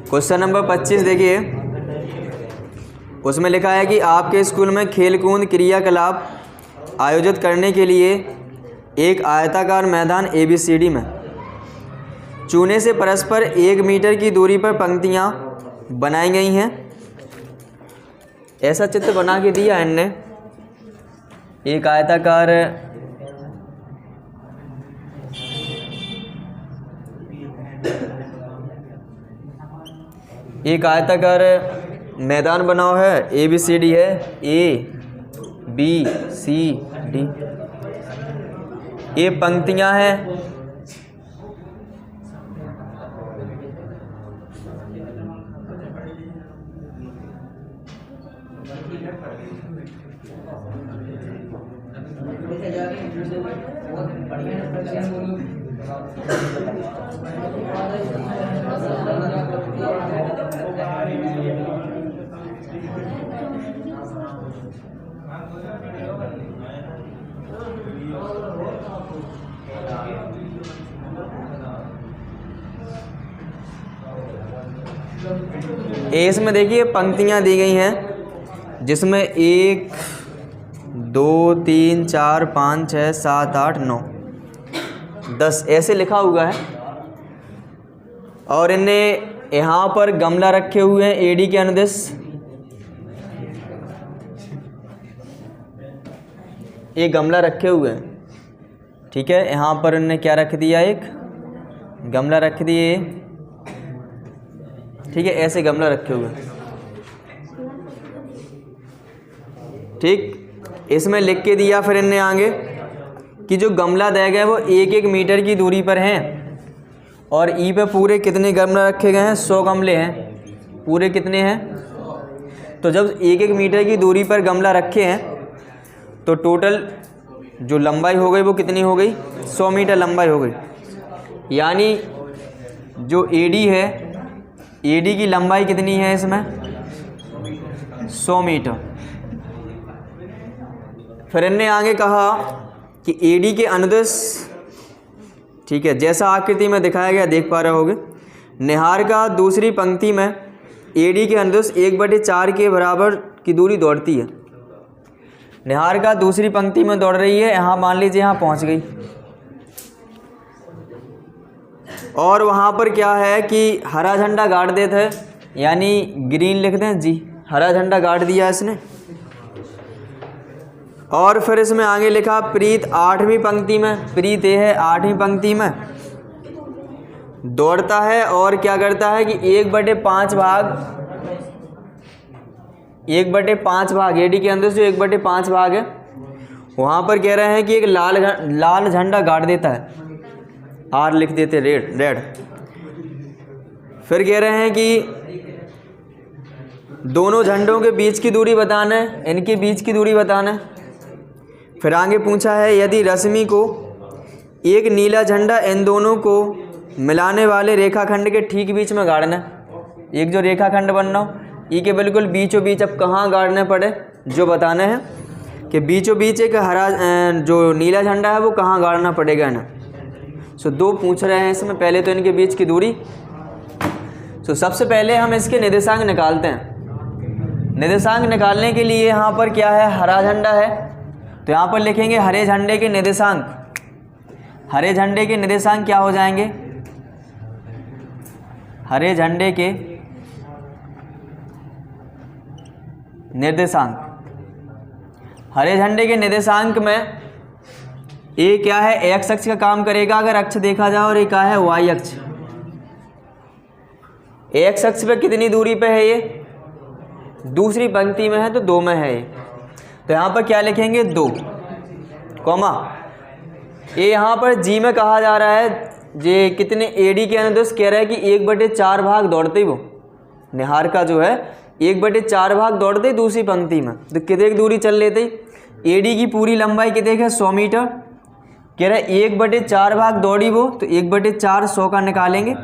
Question number 25 देखिए, उसमें लिखा है कि आपके स्कूल में खेलकूद क्रियाकलाप आयोजित करने के लिए एक आयताकार मैदान ABCD में चूने से परस्पर 1 मीटर की दूरी पर पंक्तियां बनाई गई हैं। ऐसा चित्र बना के दिया इनने, एक आयताकार मैदान बना हुआ है, ABCD है, ABCD, ये पंक्तियां हैं। इसमें देखिए पंक्तियां दी गई हैं, जिसमें 1 2 3 4 5 6 7 8 9 10 ऐसे लिखा हुआ है। और इनने यहाँ पर गमला रखे हुए हैं AD के अनुदेश, ये गमला रखे हुए हैं, ठीक है। यहाँ पर इनने क्या रख दिया, एक गमला रख दिए, ठीक है, ऐसे गमला रखे हुए हैं, ठीक। इसमें लिख के दिया फिर इनने आगे कि जो गमला दिया गया है वो 1-1 मीटर की दूरी पर हैं, और ई पे पूरे कितने गमला रखे गए हैं, 100 गमले हैं, पूरे कितने हैं। तो जब 1-1 मीटर की दूरी पर गमला रखे हैं तो टोटल जो लंबाई हो गई वो कितनी हो गई, 100 मीटर लंबाई हो गई। यानी जो AD है, AD की लंबाई कितनी है इसमें, 100 मीटर। फिर इनने आगे कहा कि AD के अनुदेश, ठीक है, जैसा आकृति में दिखाया गया देख पा रहे होगे, निहार का दूसरी पंक्ति में AD के अनुदेश 1/4 के बराबर की दूरी दौड़ती है। निहार का दूसरी पंक्ति में दौड़ रही है, यहाँ मान लीजिए यहाँ पहुँच गई, और वहाँ पर क्या है कि हरा झंडा गाड़ देते हैं, यानी ग्रीन लिख दें जी, हरा झंडा गाड़ दिया इसने। और फिर इसमें आगे लिखा प्रीत 8वीं पंक्ति में, प्रीत ये है 8वीं पंक्ति में दौड़ता है, और क्या करता है कि 1/5 भाग AD के अंदर जो 1/5 भाग है, वहाँ पर कह रहे हैं कि एक लाल झंडा गाड़ देता है, R लिख देते रेड। फिर कह रहे हैं कि दोनों झंडों के बीच की दूरी बताना है, इनके बीच की दूरी बताना है। फिर आगे पूछा है यदि रश्मि को एक नीला झंडा इन दोनों को मिलाने वाले रेखाखंड के ठीक बीच में गाड़ना है, एक जो रेखाखंड बनना हो, ई के बिल्कुल बीचों बीच अब कहाँ गाड़ने पड़े जो बताना है कि बीचों बीच एक हरा जो नीला झंडा है वो कहाँ गाड़ना पड़ेगा ना। सो 2 पूछ रहे हैं इसमें, पहले तो इनके बीच की दूरी। सो सबसे पहले हम इसके निर्देशांक निकालते हैं। निर्देशांक निकालने के लिए यहाँ पर क्या है, हरा झंडा है, तो यहाँ पर लिखेंगे हरे झंडे के निर्देशांक। हरे झंडे के निर्देशांक क्या हो जाएंगे, हरे झंडे के निर्देशांक, हरे झंडे के निर्देशांक में ये क्या है, एक्स अक्ष का काम करेगा अगर अक्ष देखा जाए, और ये क्या है, वाई अक्ष। एक्स अक्ष पे कितनी दूरी पे है, ये दूसरी पंक्ति में है तो 2 में है ये, तो यहाँ पर क्या लिखेंगे 2, कॉमा ये यहाँ पर जी में कहा जा रहा है, ये कितने AD के अनुदेश कह रहा है कि 1/4 भाग दौड़ते ही वो निहार का जो है 1/4 भाग दौड़ते दूसरी पंक्ति में, तो कितने की दूरी चल लेते। AD की पूरी लंबाई कितने है, 100 मीटर, कह रहा है 1/4 भाग दौड़ी वो, तो 1/4 100 का निकालेंगे,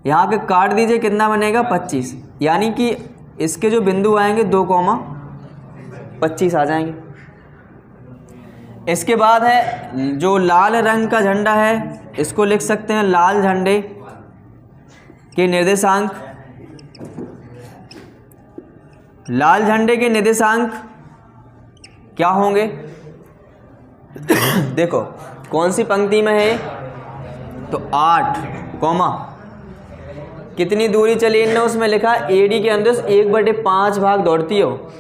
यहाँ पे काट दीजिए, कितना बनेगा 25, यानी कि इसके जो बिंदु आएंगे 2,25 आ जाएंगे। इसके बाद है जो लाल रंग का झंडा है, इसको लिख सकते हैं लाल झंडे के निर्देशांक, लाल झंडे के निर्देशांक क्या होंगे? देखो कौन सी पंक्ति में है, तो 8 कॉमा कितनी दूरी चली इनने उसमें लिखा एडी के अंदर 1/5 भाग दौड़ती हो।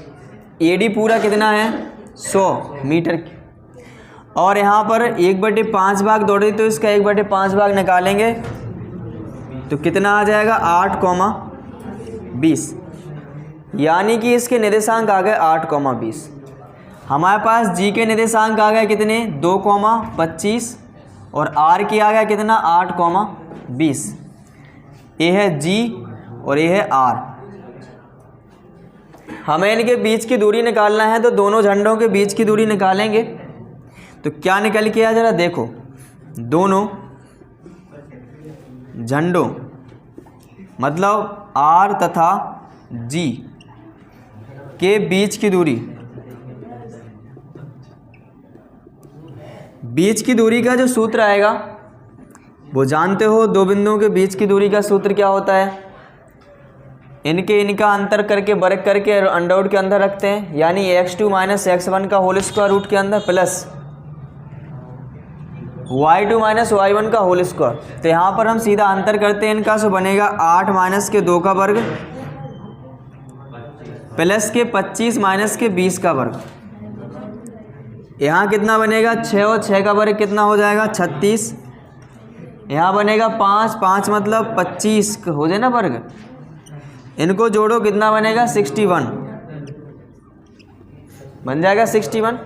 एडी पूरा कितना है 100 मीटर की, और यहाँ पर 1/5 भाग दौड़ी तो इसका 1/5 भाग निकालेंगे तो कितना आ जाएगा 8,20, यानी कि इसके निर्देशांक आ गए 8,20। हमारे पास जी के निर्देशांक आ गए कितने 2,25 और आर की आ गया कितना 8,20। ये है जी और ये है आर। हमें इनके बीच की दूरी निकालना है तो दोनों झंडों के बीच की दूरी निकालेंगे। तो क्या निकल के आया जरा देखो, दोनों झंडों मतलब आर तथा जी के बीच की दूरी, बीच की दूरी का जो सूत्र आएगा वो जानते हो, दो बिंदुओं के बीच की दूरी का सूत्र क्या होता है, इनका अंतर करके वर्ग करके अंडर रूट के अंदर रखते हैं, यानी x2 - x1 का होल स्क्वायर रूट के अंदर प्लस y2 - y1 का होल स्क्वायर। तो यहाँ पर हम सीधा अंतर करते हैं इनका, सो बनेगा 8 - के 2 का वर्ग प्लस के 25 - के 20 का वर्ग। यहाँ कितना बनेगा 6 और 6 का वर्ग कितना हो जाएगा 36। यहाँ बनेगा 5 मतलब 25 हो जाए ना वर्ग, इनको जोड़ो कितना बनेगा 61 बन जाएगा 61।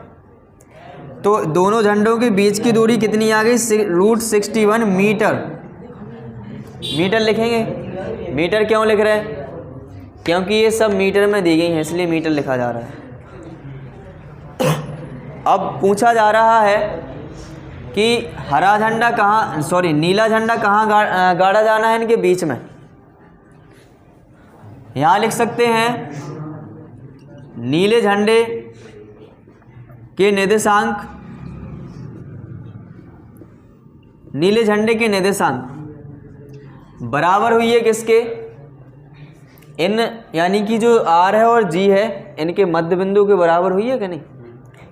तो दोनों झंडों के बीच की दूरी कितनी आ गई √61 मीटर। मीटर लिखेंगे, मीटर क्यों लिख रहे हैं, क्योंकि ये सब मीटर में दी गई हैं इसलिए मीटर लिखा जा रहा है। अब पूछा जा रहा है कि हरा झंडा कहाँ नीला झंडा कहाँ गाड़ा जाना है इनके बीच में। यहाँ लिख सकते हैं नीले झंडे के निर्देशांक, नीले झंडे के निर्देशांक बराबर हुई है किसके, इन यानी कि जो आर है और जी है इनके मध्य बिंदु के बराबर हुई है कि नहीं,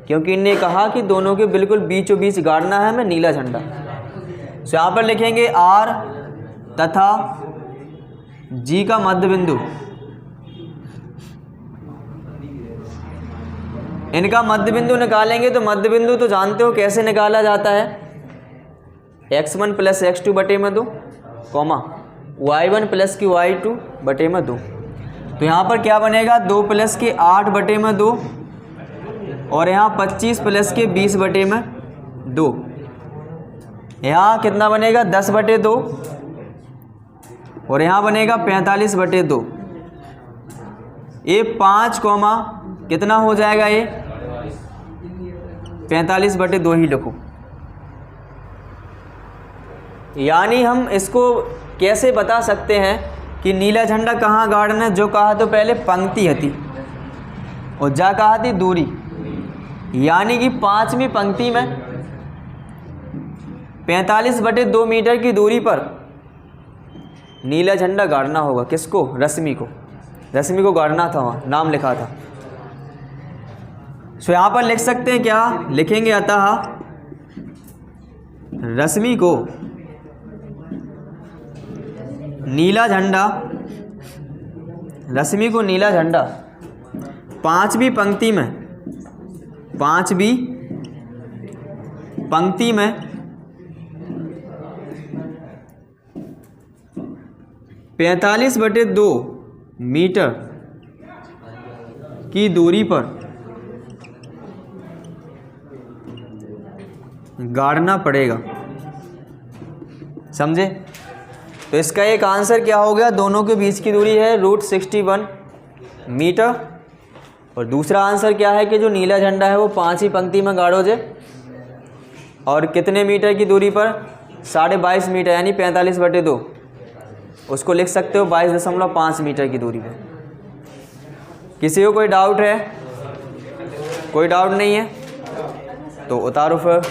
क्योंकि इनने कहा कि दोनों के बिल्कुल बीचों बीच गाड़ना है हमें नीला झंडा। तो यहाँ पर लिखेंगे आर तथा जी का मध्य बिंदु, इनका मध्य बिंदु निकालेंगे। तो मध्य बिंदु तो जानते हो कैसे निकाला जाता है, x1 + x2 बटे में 2 कॉमा y1 + y2 बटे में 2। तो यहाँ पर क्या बनेगा 2 + के 8 बटे में 2 और यहाँ 25 + के 20 बटे में 2। यहाँ कितना बनेगा 10 बटे 2 और यहाँ बनेगा 45 बटे 2। ये 5 कॉमा कितना हो जाएगा, ये 45 बटे 2 ही लिखो। यानी हम इसको कैसे बता सकते हैं कि नीला झंडा कहाँ गाड़ना है, जो कहा तो पहले पंक्ति थी और जा कहा थी दूरी, यानी कि 5वीं पंक्ति में 45 बटे 2 मीटर की दूरी पर नीला झंडा गाड़ना होगा। किसको, रश्मि को, रश्मि को गाड़ना था, वहाँ नाम लिखा था। सो यहाँ पर लिख सकते हैं क्या लिखेंगे, अतः रश्मि को नीला झंडा, रश्मि को नीला झंडा 5वीं पंक्ति में, 5वीं पंक्ति में 45 बटे 2 मीटर की दूरी पर गाड़ना पड़ेगा। समझे? तो इसका एक आंसर क्या हो गया, दोनों के बीच की दूरी है √61 मीटर, और दूसरा आंसर क्या है कि जो नीला झंडा है वो 5वीं पंक्ति में गाड़ो जे, और कितने मीटर की दूरी पर 22.5 मीटर यानी 45 बटे 2, उसको लिख सकते हो 22.5 मीटर की दूरी पर। किसी को कोई डाउट है? कोई डाउट नहीं है तो उतारो फिर।